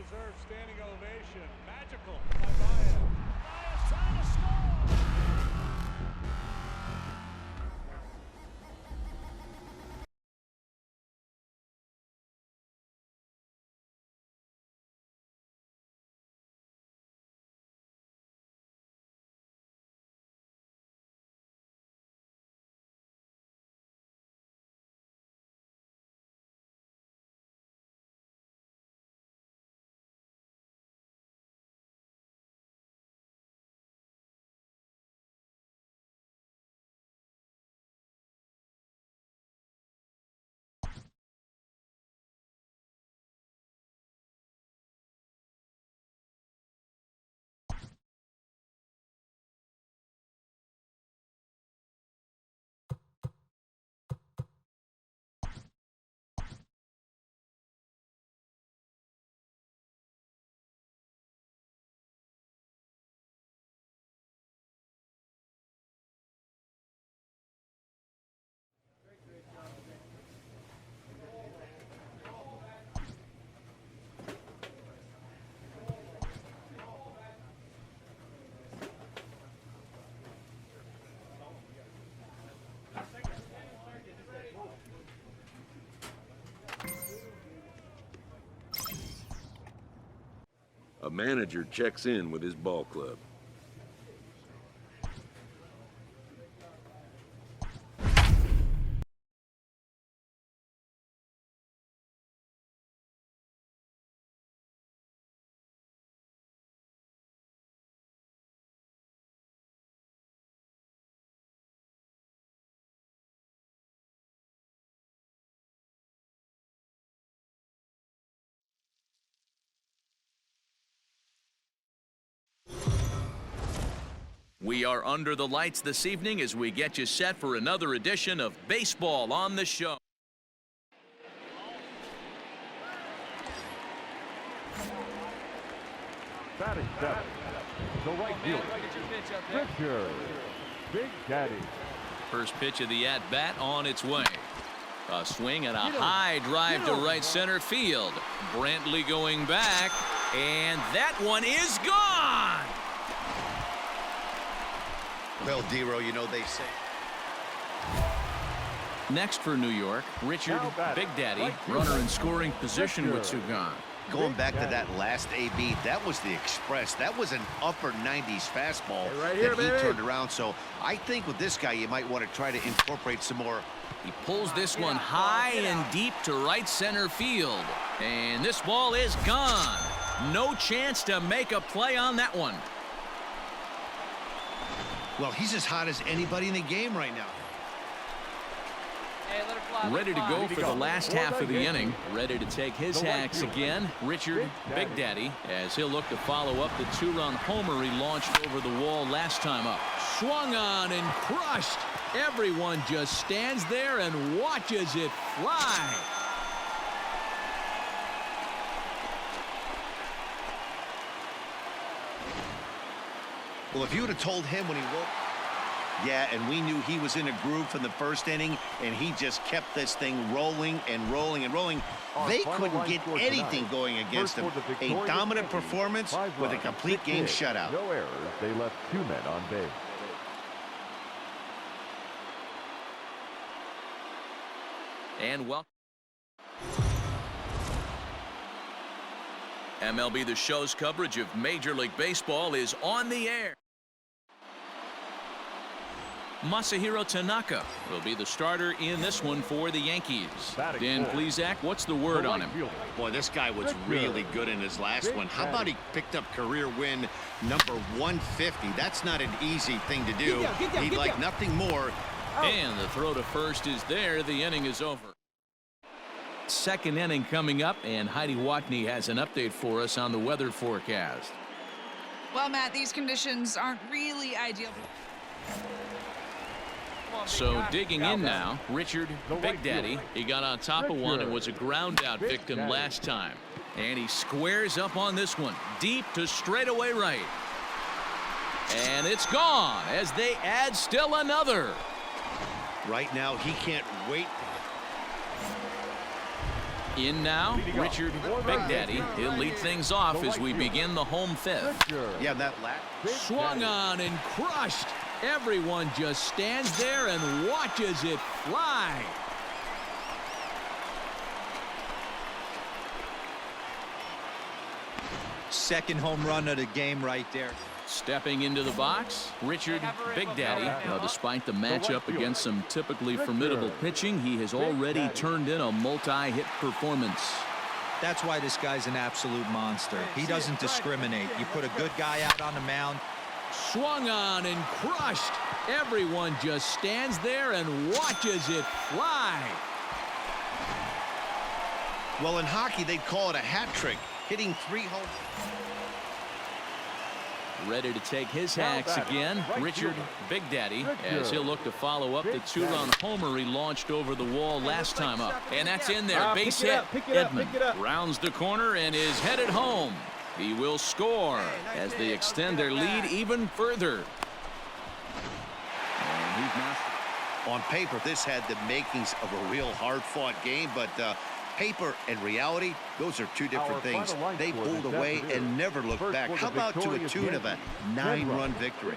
deserved standing ovation. Magical by Baez. Baez trying to score. A manager checks in with his ball club. We are under the lights this evening as we get you set for another edition of Baseball on the Show. Batting seven, the right fielder, Richard Big Daddy. First pitch of the at-bat on its way. A swing and a high drive to right center field. Brantley going back, and that one is gone. Well, Dero, you know they say. Next for New York, Richard Big Daddy, runner in scoring position with two gone. Going back to that last AB, that was the Express. That was an upper 90s fastball that he turned around. So I think with this guy, you might want to try to incorporate some more. He pulls this one high and deep to right center field. And this ball is gone. No chance to make a play on that one. Well, he's as hot as anybody in the game right now. Hey, let it fly, ready to go for the last half of the inning. Ready to take his hacks again. Richard Big Daddy, as he'll look to follow up the two-run homer he launched over the wall last time up. Swung on and crushed. Everyone just stands there and watches it fly. Well, if you would have told him when he woke, yeah, and we knew he was in a groove from the first inning, and he just kept this thing rolling and rolling and rolling. They couldn't get anything going against him. A dominant performance with a complete game shutout. No errors. They left two men on base. And welcome. MLB The Show's coverage of Major League Baseball is on the air. Masahiro Tanaka will be the starter in this one for the Yankees. Dan Plesac, what's the word on him? Boy, this guy was really good in his last one. How about he picked up career win number 150? That's not an easy thing to do. He'd like nothing more. And the throw to first is there. The inning is over. Second inning coming up, and Heidi Watney has an update for us on the weather forecast. Well, Matt, these conditions aren't really ideal. So digging in now, Richard Big Daddy. He got on top of one and was a ground out victim last time. And he squares up on this one, deep to straightaway right. And it's gone as they add still another. Right now, he can't wait. In now, Richard Big Daddy. He'll lead things off as we begin the home fifth. Yeah, that last. Swung on and crushed. Everyone just stands there and watches it fly. Second home run of the game right there. Stepping into the box, Richard Big Daddy. Now, despite the matchup against some typically formidable pitching, he has already turned in a multi-hit performance. That's why this guy's an absolute monster. He doesn't discriminate. You put a good guy out on the mound. Swung on and crushed. Everyone just stands there and watches it fly. Well, in hockey, they'd call it a hat trick, hitting 3 home. Ready to take his hacks again, Richard Big Daddy, as he'll look to follow up the 2-run homer he launched over the wall last time up. And that's in there, base hit. Edmund rounds the corner and is headed home. He will score as they extend their lead even further. And he's now... On paper, this had the makings of a real hard-fought game, but paper and reality, those are two different things. They pulled away and never looked back. How about to a tune of a 9-run victory?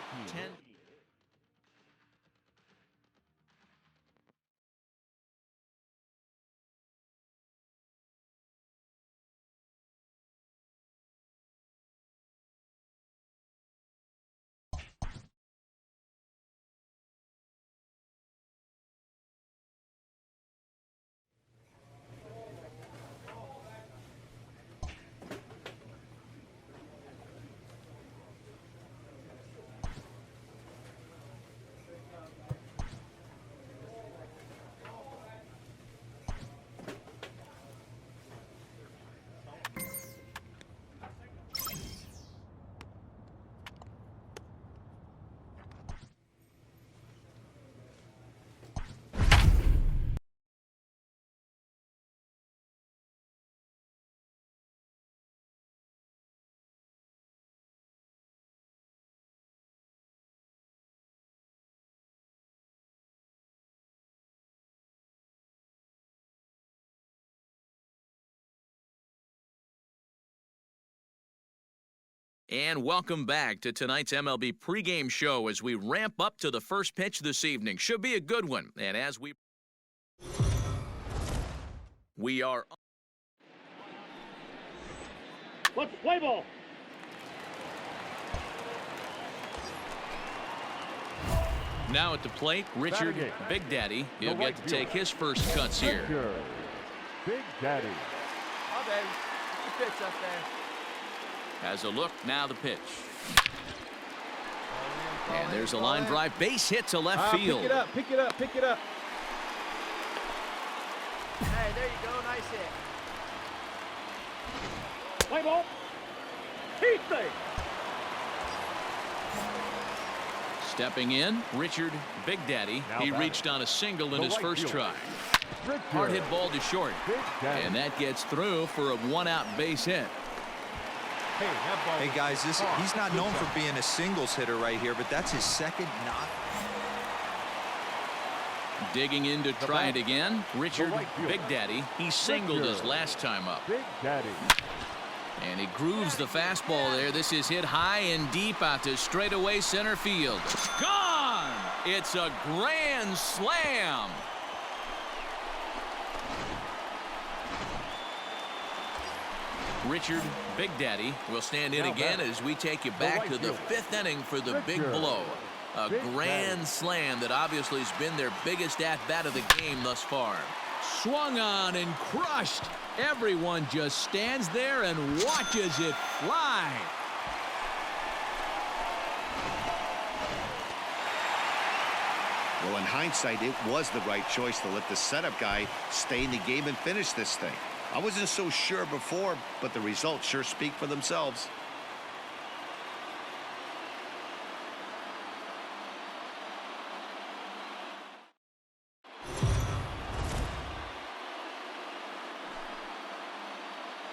And welcome back to tonight's MLB pregame show as we ramp up to the first pitch this evening. Should be a good one. And as we are... Let's play ball. Now at the plate, Richard Big Daddy. He'll get to take his first cuts here. Big Daddy. Oh, baby. Good pitch up there. Has a look, now the pitch. And there's a line drive, base hit to left field. Pick it up, pick it up, pick it up. Hey, there you go, nice hit. Play ball. Heat thing. Stepping in, Richard Big Daddy. He reached on a single in his first try. Hard hit ball to short. And that gets through for a 1-out base hit. Hey, guys, he's not known for being a singles hitter right here, but that's his second knock. Digging in to try it again, Richard Big Daddy. He singled his last time up. Big Daddy. And he grooves the fastball there. This is hit high and deep out to straightaway center field. Gone! It's a grand slam. Richard Big Daddy will stand in again as we take you back to the 5th inning for the big blow. A grand slam that obviously has been their biggest at-bat of the game thus far. Swung on and crushed. Everyone just stands there and watches it fly. Well, in hindsight, it was the right choice to let the setup guy stay in the game and finish this thing. I wasn't so sure before, but the results sure speak for themselves.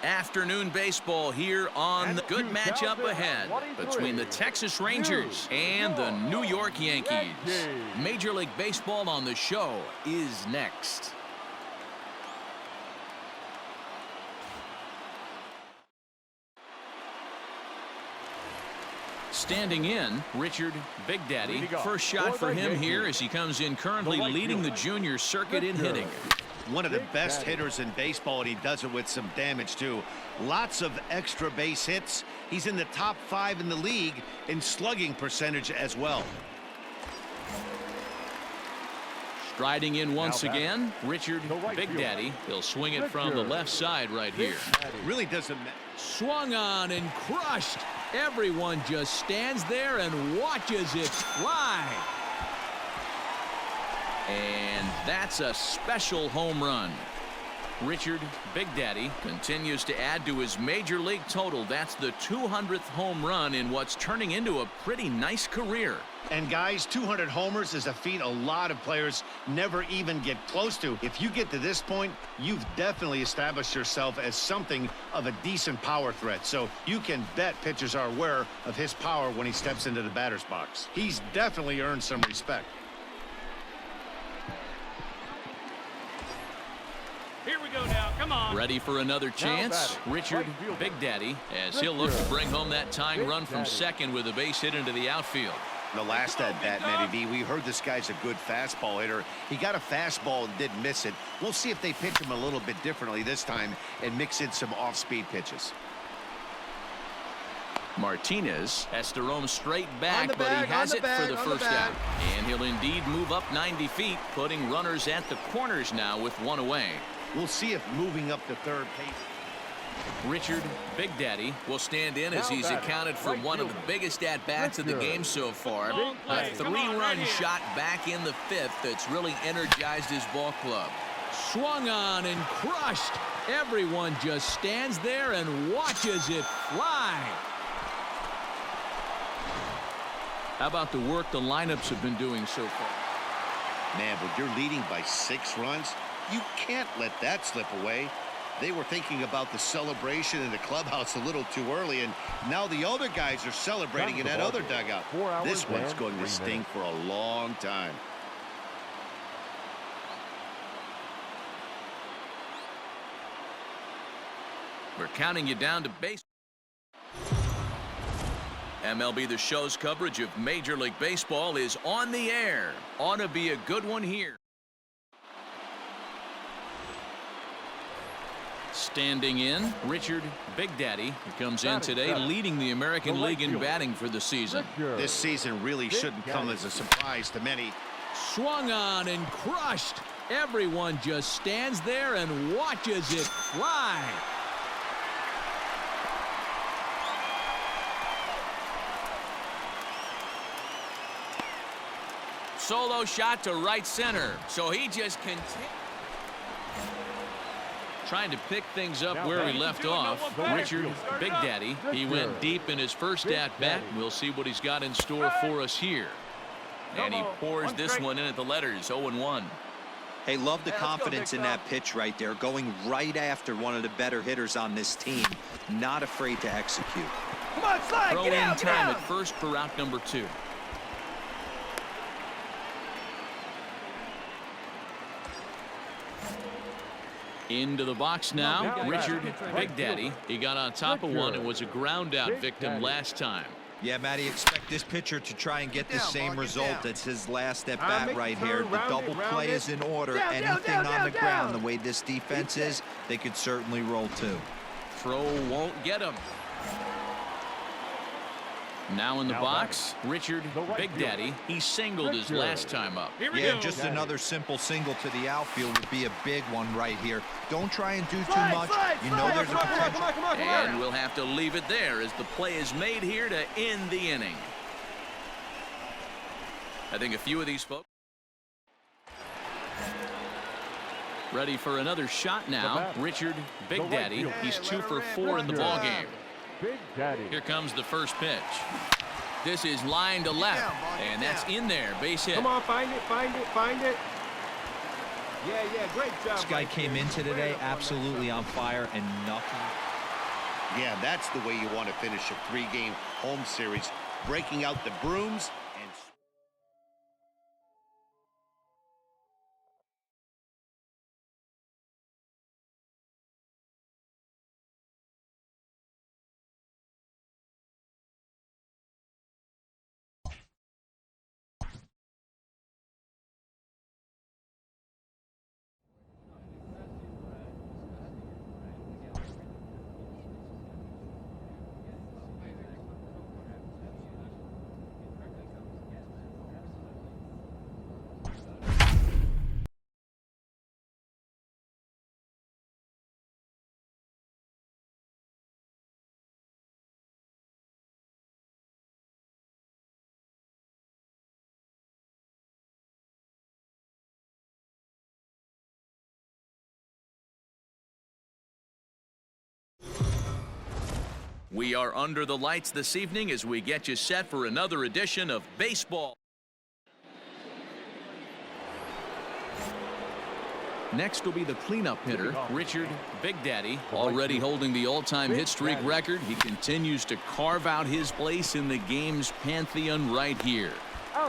Afternoon baseball here on the good matchup ahead between the Texas Rangers and the New York Yankees. Major League Baseball on the show is next. Standing in, Richard Big Daddy. Here we go. First shot for For the him Yankees. here as he comes in currently The right leading the fielder. junior circuit in Richard. hitting. One of the Big best Daddy. hitters in baseball, and he does it with some damage, too. Lots of extra base hits. He's in the top 5 in the league in slugging percentage as well. Striding in once Now batting. again, Richard The right Big fielder. Daddy. He'll swing it from the Richard. left side right here. Really doesn't matter. Swung on and crushed. Everyone just stands there and watches it fly. And that's a special home run. Richard Big Daddy continues to add to his major league total. That's the 200th home run in what's turning into a pretty nice career. And guys, 200 homers is a feat a lot of players never even get close to. If you get to this point, you've definitely established yourself as something of a decent power threat. So you can bet pitchers are aware of his power when he steps into the batter's box. He's definitely earned some respect. Here we go now. Come on. Ready for another chance. batting, Richard right fielder. Big Daddy as he'll look to Richard. bring home that tying Big run from Daddy. second with a base hit into the outfield. The last at bat, Matty V, we heard this guy's a good fastball hitter. He got a fastball and didn't miss it. We'll see if they pitch him a little bit differently this time and mix in some off-speed pitches. Martinez has to roam straight back, the but bag, he has on it the for bag, the on the first bag. out. And he'll indeed move up 90 feet, putting runners at the corners now with one away. We'll see if moving up to third base. Richard Big Daddy will stand in as Now he's batting, accounted for right one of the fielder. biggest at-bats of the Richard. game so far. Long A play. Come on, three-run right here. shot back in the fifth that's really energized his ball club. Swung on and crushed. Everyone just stands there and watches it fly. How about the work the lineups have been doing so far? Man, but you're leading by 6 runs. You can't let that slip away. They were thinking about the celebration in the clubhouse a little too early, and now the other guys are celebrating in That's that the other ball game. dugout. 4 hours This one's and going to 3 stink minutes. for a long time. We're counting you down to base. MLB The Show's coverage of Major League Baseball is on the air. Ought to be a good one here. Standing in, Richard Big Daddy, who comes in today leading the American League in batting for the season. Richard. This season really shouldn't come as a surprise to many. Swung on and crushed. Everyone just stands there and watches it fly. Solo shot to right center. So he just continues. Trying to pick things up Now where he batting. left Doing no off. one back. Richard Big Daddy. He went deep in his first Big at bat. Daddy. We'll see what he's got in store for us here. And he Come on. pours One this strike. one in at the letters, 0-1. Hey, love the Hey, let's go, confidence Big in that pitch right there, going right after one of the better hitters on this team. Not afraid to execute. Come on, slide. Throw Get in out, get time out. at first for route number 2. Into the box now, Now Richard batting. Big Daddy. He got on top of one and was a ground out Big victim Daddy. last time. Yeah, Matty, expect this pitcher to try and get the down, same Mark, get result down. as his last at bat make the right turn, here. The round it, double round play it. is in order. Down, Anything down, on down, the ground, down. the way this defense is, they could certainly roll too. Throw won't get him. Now in the Now box, Richard The right Big fielder. Daddy. He singled his Richard. last time up. Here we Yeah, go. just Daddy. another simple single to the outfield would be a big one right here. Don't try and do too Slide, much. slide, You know slide. there's a Come on, come on, potential. come on, come on, come on. And we'll have to leave it there as the play is made here to end the inning. I think a few of these folks ready for another shot now. batter. Richard Big The right Daddy. fielder. He's Let 2 her for rip, 4 in the Richard. ball game. Big Daddy. Here comes the first pitch. This is line to left, down, ball, get and that's down. in there. Base hit. Come on, find it, find it, find it. Yeah, great job. This guy right came there. into Way today up on that absolutely stuff. on fire and nothing. Yeah, that's the way you want to finish a 3-game home series. Breaking out the brooms We are under the lights this evening as we get you set for another edition of baseball. Next will be the cleanup hitter, Richard Big Daddy, already holding the all-time hit streak record. He continues to carve out his place in the game's pantheon right here.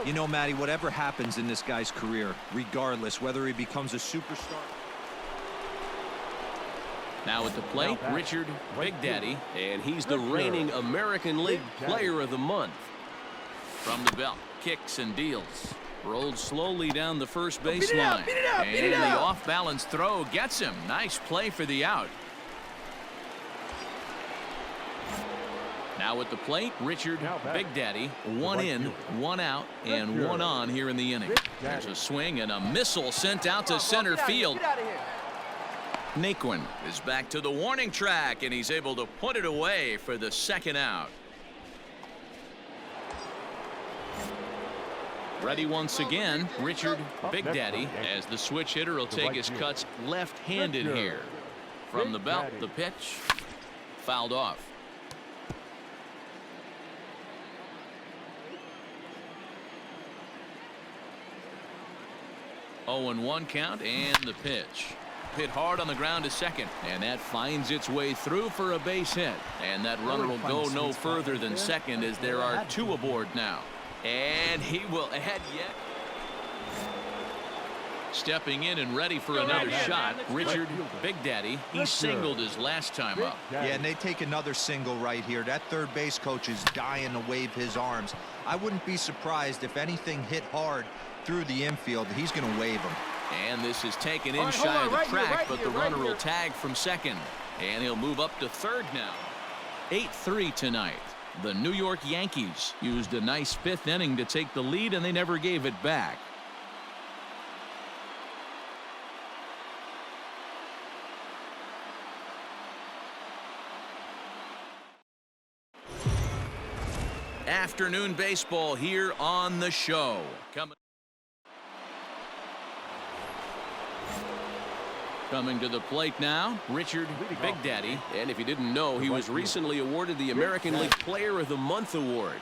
You know, Matty, whatever happens in this guy's career, regardless whether he becomes a superstar. Now at the plate, Richard Big Daddy, And he's the reigning American League Player of the Month. from the belt, kicks and deals. Rolled slowly down the first base line. And the off-balance throw gets him. Nice play for the out. Now at the plate, Richard Big Daddy, one in, one out, and one on here in the inning. There's a swing and a missile sent out to center field. Naquin is back to the warning track, and he's able to put it away for the second out. Ready once again, Richard Big Daddy, as the switch hitter will take his cuts left-handed here. From the belt, the pitch, fouled off. Oh, and 1 count, and the pitch. Hit hard on the ground to second, and that finds its way through for a base hit. And that runner will go no further than second as there are 2 aboard now. And he will add yet. Stepping in and ready for another shot, Richard Big Daddy. He singled his last time up. Yeah, and they take another single right here. That third base coach is dying to wave his arms. I wouldn't be surprised if anything hit hard through the infield. He's going to wave him. And this is taken in shy of the track, but the runner will tag from second. And he'll move up to third now. 8-3 tonight. The New York Yankees used a nice 5th inning to take the lead, and they never gave it back. Afternoon baseball here on the show. Coming to the plate now, Richard Big Daddy. And if you didn't know, he was recently awarded the American League Player of the Month award.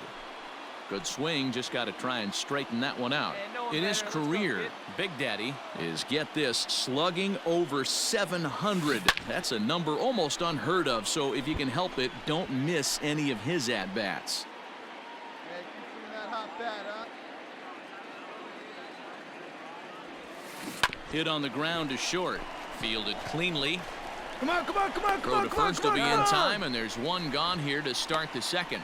Good swing, just got to try and straighten that one out. In his career, Big Daddy is, get this, slugging over 700. That's a number almost unheard of, so if you can help it, don't miss any of his at-bats. Hit on the ground to short. Fielded cleanly. Come on, come on, come on, come Throw on, to come on, first come will on, be in come on. time, and there's 1 gone here to start the second.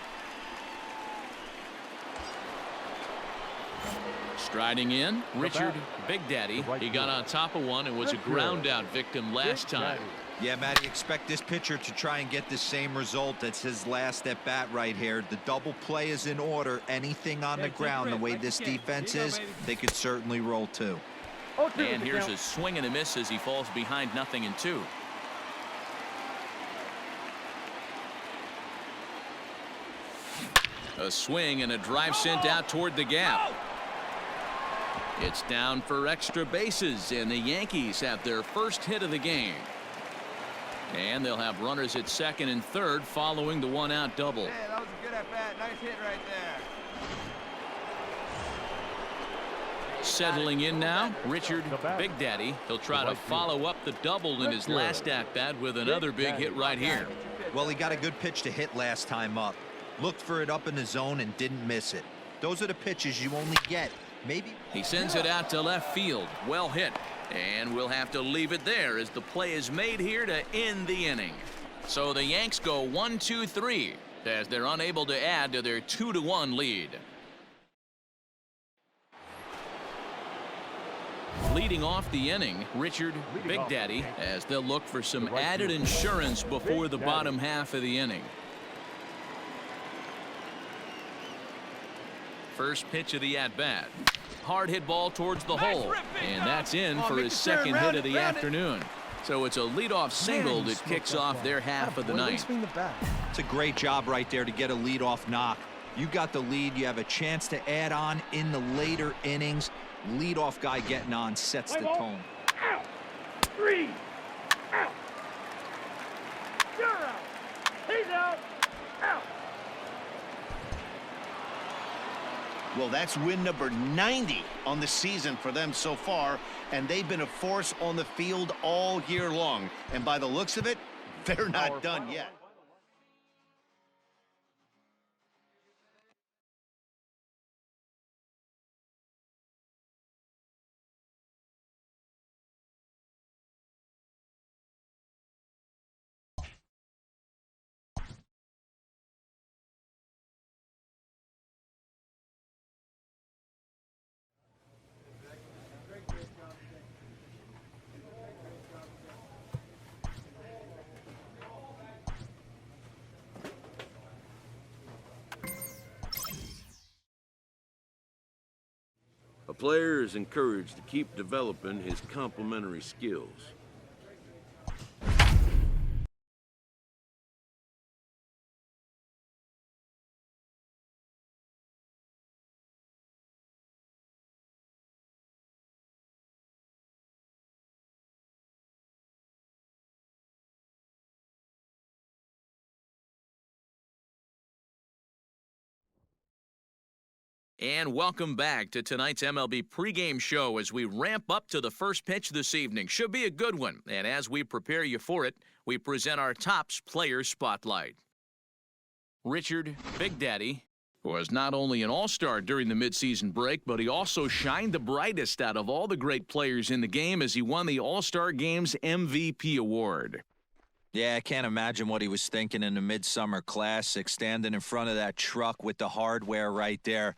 Striding in, Richard Big Daddy. He got on top of one and was a ground out victim last time. Yeah, Matty, expect this pitcher to try and get the same result. That's his last at bat right here. The double play is in order. Anything on the ground, the way this defense is, they could certainly roll too. And here's a swing and a miss as he falls behind 0-2. A swing and a drive sent out toward the gap. It's down for extra bases, and the Yankees have their first hit of the game. And they'll have runners at second and third following the 1-out double. Yeah, that was a good at bat. Nice hit right there. Settling in now, Richard Big Daddy. He'll try to follow up the double in his last at-bat with another big hit right here. Well, he got a good pitch to hit last time up. Looked for it up in the zone and didn't miss it. Those are the pitches you only get. Maybe. He sends it out to left field. Well hit. And we'll have to leave it there as the play is made here to end the inning. So the Yanks go 1-2-3 as they're unable to add to their 2-1 lead. Leading off the inning, Richard Big Daddy, as they'll look for some added insurance before the bottom half of the inning. First pitch of the at-bat. Hard hit ball towards the hole, and that's in for his second hit of the afternoon. So it's a leadoff single that kicks off their half of the ninth. It's a great job right there to get a leadoff knock. You got the lead. You have a chance to add on in the later innings. Leadoff guy getting on sets the tone. Out. 3. Out. You're out. He's out. Well, that's win number 90 on the season for them so far, and they've been a force on the field all year long. And by the looks of it, they're not done yet. A player is encouraged to keep developing his complementary skills. And welcome back to tonight's MLB pregame show as we ramp up to the first pitch this evening. Should be a good one. And as we prepare you for it, we present our Topps Player Spotlight. Richard Big Daddy was not only an all-star during the midseason break, but he also shined the brightest out of all the great players in the game as he won the All-Star Game's MVP award. Yeah, I can't imagine what he was thinking in the Midsummer Classic, standing in front of that truck with the hardware right there.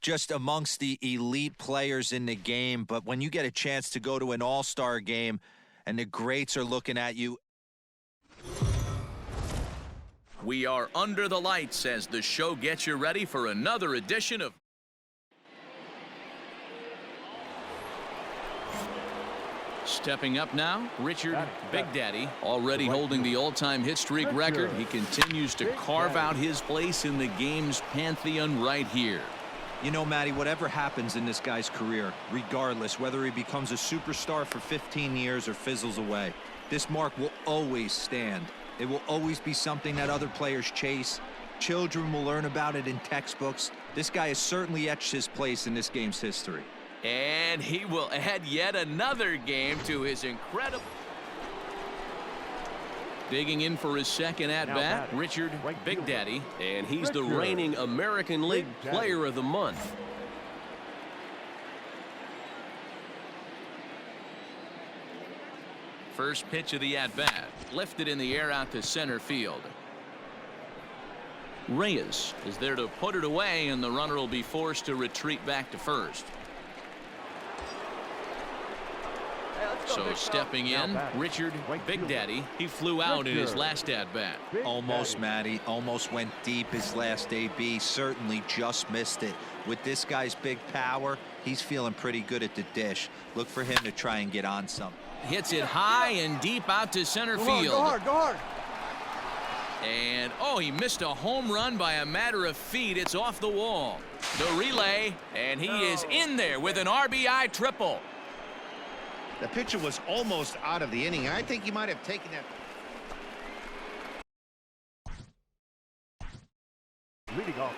Just amongst the elite players in the game, but when you get a chance to go to an all-star game and the greats are looking at you. We are under the lights as the show gets you ready for another edition of Stepping up now, Richard Big Daddy, already holding the all-time hit streak record. He continues to carve out his place in the game's pantheon right here. You know, Matty, whatever happens in this guy's career, regardless whether he becomes a superstar for 15 years or fizzles away, this mark will always stand. It will always be something that other players chase. Children will learn about it in textbooks. This guy has certainly etched his place in this game's history. And he will add yet another game to his incredible. Digging in for his second at-bat, Richard Big Daddy. And he's the reigning American League Player of the Month. First pitch of the at-bat, lifted in the air out to center field. Reyes is there to put it away, and the runner will be forced to retreat back to first. So stepping in, Richard Big Daddy. He flew out in his last at-bat. Almost, Matty. Almost went deep his last AB. Certainly just missed it. With this guy's big power, he's feeling pretty good at the dish. Look for him to try and get on some. Hits it high and deep out to center field. Go hard, go hard. And, oh, he missed a home run by a matter of feet. It's off the wall. The relay, and he is in there with an RBI triple. The pitcher was almost out of the inning. I think he might have taken that. Leading off.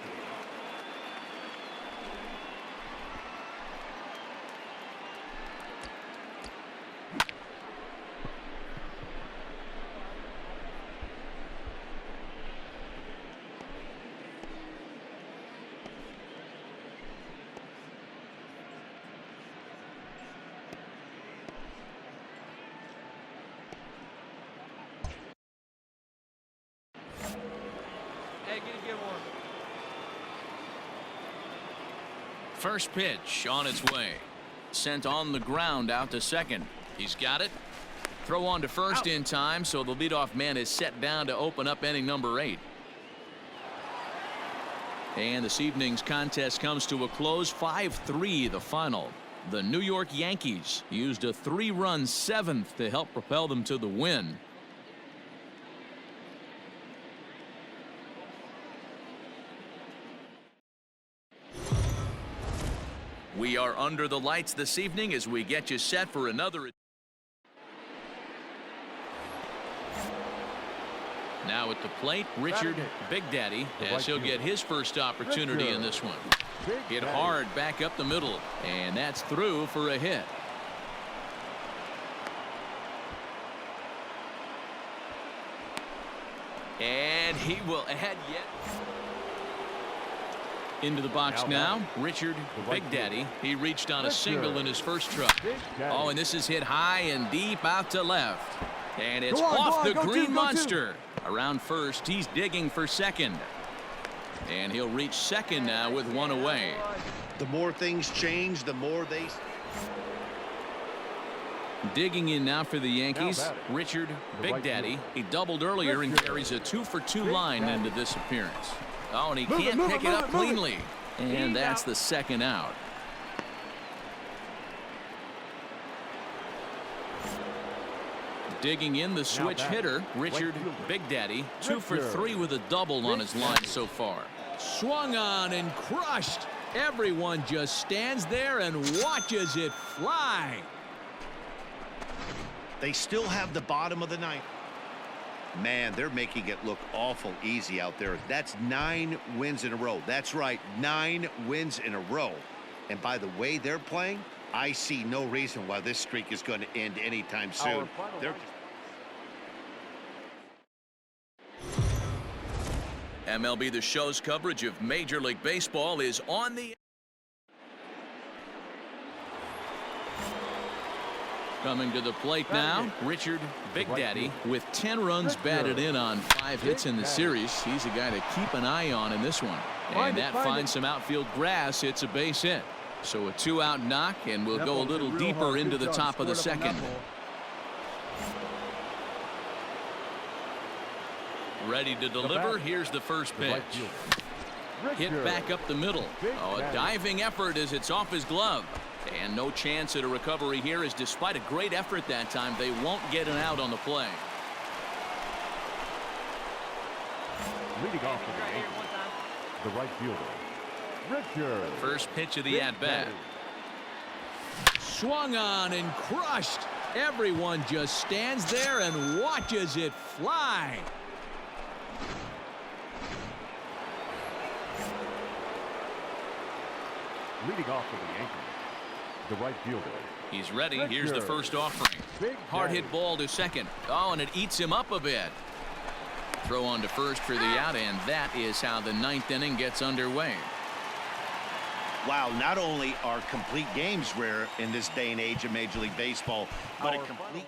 First pitch on its way. Sent on the ground out to second. He's got it. Throw on to first in time, so the leadoff man is set down to open up inning number 8. And this evening's contest comes to a close. 5-3 the final. The New York Yankees used a 3-run 7th to help propel them to the win. We are under the lights this evening as we get you set for another. Now at the plate, Richard Big Daddy, as he'll get his first opportunity in this one. Hit hard back up the middle, and that's through for a hit. And he will add yet. Into the box now, Richard Big Daddy. He reached on a single in his first try. Oh, and this is hit high and deep out to left. And it's off the Green Monster. Around first, he's digging for second. And he'll reach second now with one away. The more things change, the more they... Digging in now for the Yankees, Richard Big Daddy. He doubled earlier and carries a 2-for-2 line into this appearance. Oh, and he can't pick it up cleanly. And that's the second out. Digging in the switch hitter, Richard Big Daddy. 2 for 3 with a double on his line so far. Swung on and crushed. Everyone just stands there and watches it fly. They still have the bottom of the ninth. Man, they're making it look awful easy out there. That's 9 wins in a row. That's right, 9 wins in a row. And by the way they're playing, I see no reason why this streak is going to end anytime soon. MLB The Show's coverage of Major League Baseball is on the... Coming to the plate now, Richard Big Daddy with 10 runs batted in on 5 hits in the series. He's a guy to keep an eye on in this one. And that finds some outfield grass. It's a base hit. So a 2-out knock, and we'll go a little deeper into the top of the second. Ready to deliver. Here's the first pitch. Hit back up the middle. Oh, a diving effort as it's off his glove. And no chance at a recovery here, as despite a great effort that time, they won't get an out on the play. Leading off for the Yankees, the right fielder, Richard. First pitch of the at-bat. Swung on and crushed. Everyone just stands there and watches it fly. Leading off for the Yankees, the right fielder. He's ready. Here's the first offering. Hard hit ball to second. Oh, and it eats him up a bit. Throw on to first for the out, and that is how the 9th inning gets underway. Wow, not only are complete games rare in this day and age of Major League Baseball, but a complete...